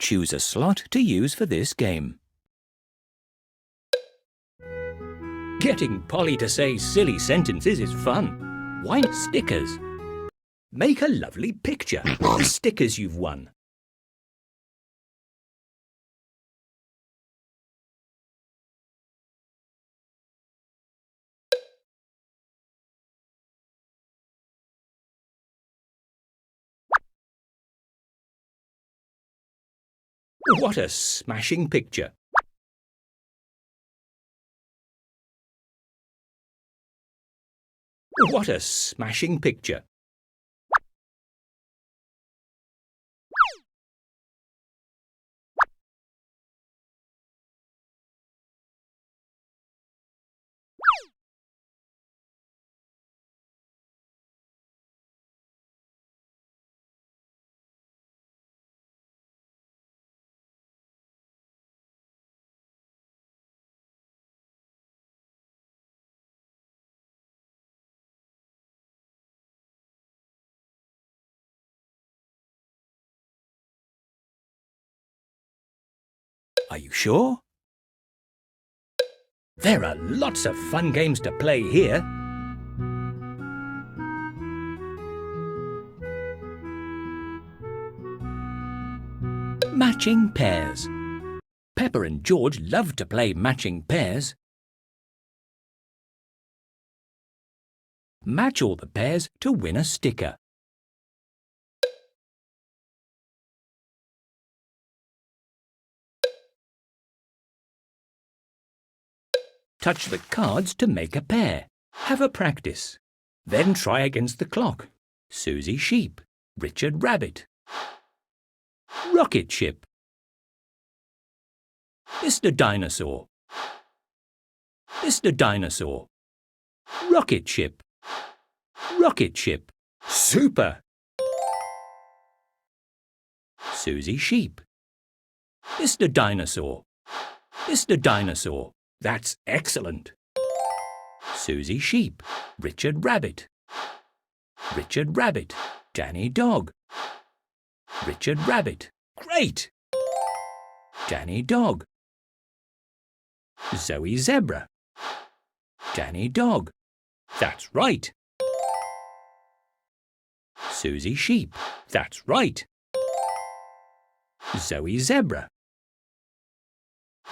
Choose a slot to use for this game. Getting Polly to say silly sentences is fun. Why not stickers? Make a lovely picture of the stickers you've won. What a smashing picture! What a smashing picture! Are you sure? There are lots of fun games to play here. Matching pairs. Peppa and George love to play matching pairs. Match all the pairs to win a sticker. Touch the cards to make a pair. Have a practice. Then try against the clock. Susie Sheep, Richard Rabbit, Rocket Ship, Mr. Dinosaur, Mr. Dinosaur, Rocket Ship, Rocket Ship. Super! Susie Sheep, Mr. Dinosaur, Mr. Dinosaur. That's excellent. Susie Sheep, Richard Rabbit, Richard Rabbit, Danny Dog, Richard Rabbit. Great! Danny Dog, Zoe Zebra, Danny Dog. That's right. Susie Sheep. That's right. Zoe Zebra.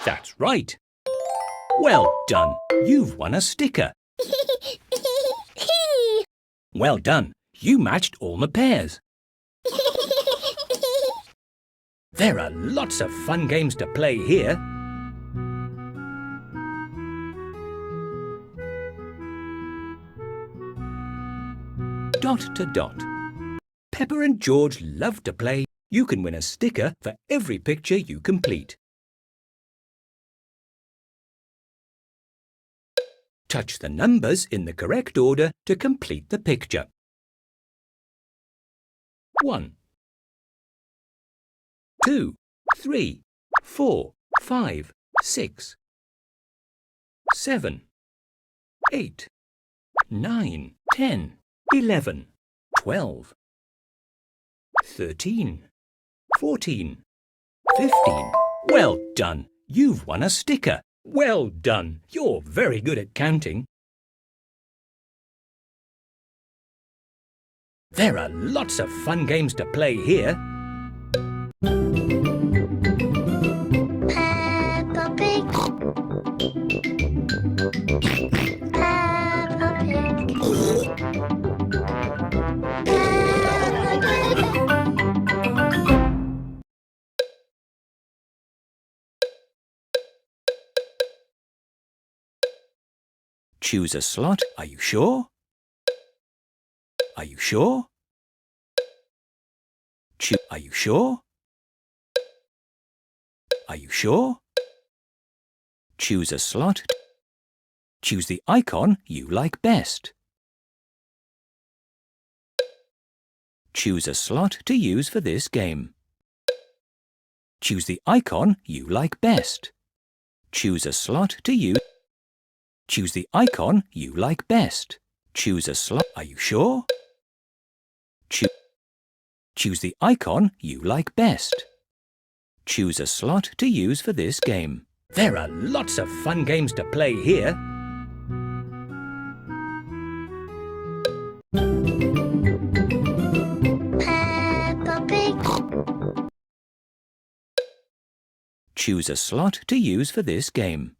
That's right. Well done. You've won a sticker. Well done. You matched all the pairs. There are lots of fun games to play here. Dot to dot. Peppa and George love to play. You can win a sticker for every picture you complete. Touch the numbers in the correct order to complete the picture. 1, 2, 3, 4, 5, 6, 7, 8, 9, 10, 11, 12, 13, 14, 15. Well done! You've won a sticker. Well done! You're very good at counting. There are lots of fun games to play here. Peppa Pig. Peppa Pig. Choose a slot. Are you sure? Are you sure? Are you sure? Are you sure? Choose a slot. Choose the icon you like best. Choose a slot to use for this game. Choose the icon you like best. Choose a slot to use. Choose the icon you like best. Choose a slot. Are you sure? Choose the icon you like best. Choose a slot to use for this game. There are lots of fun games to play here. Peppa Pig. Choose a slot to use for this game.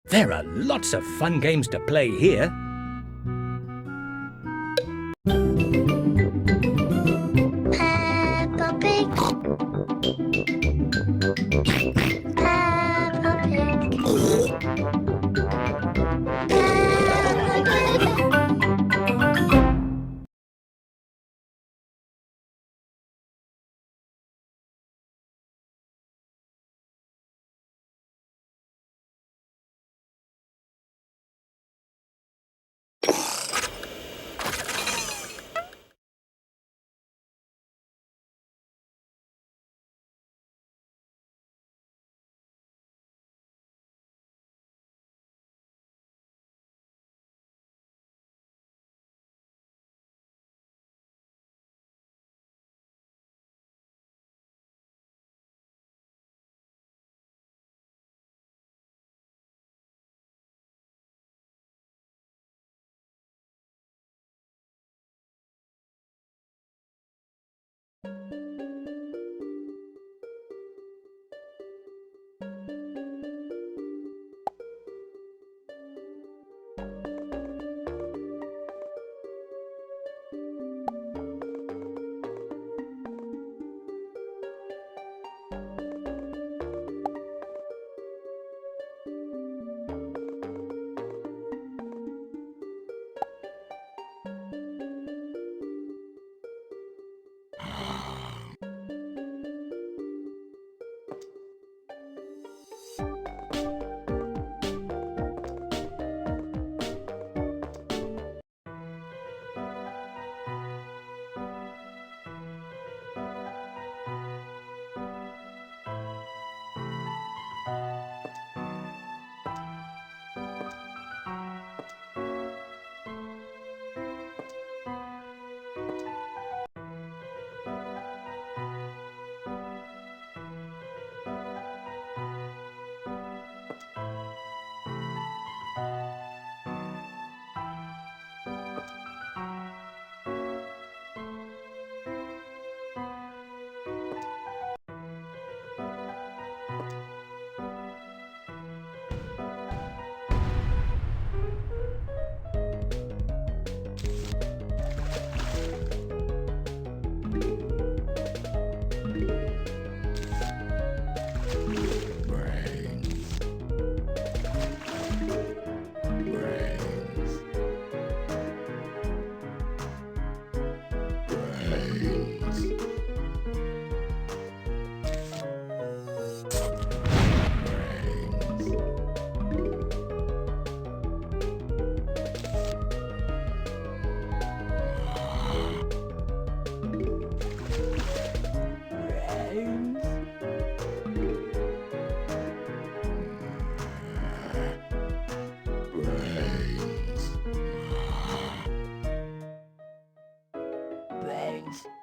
There are lots of fun games to play here. Peppa Pig. Peppa Pig. Brains.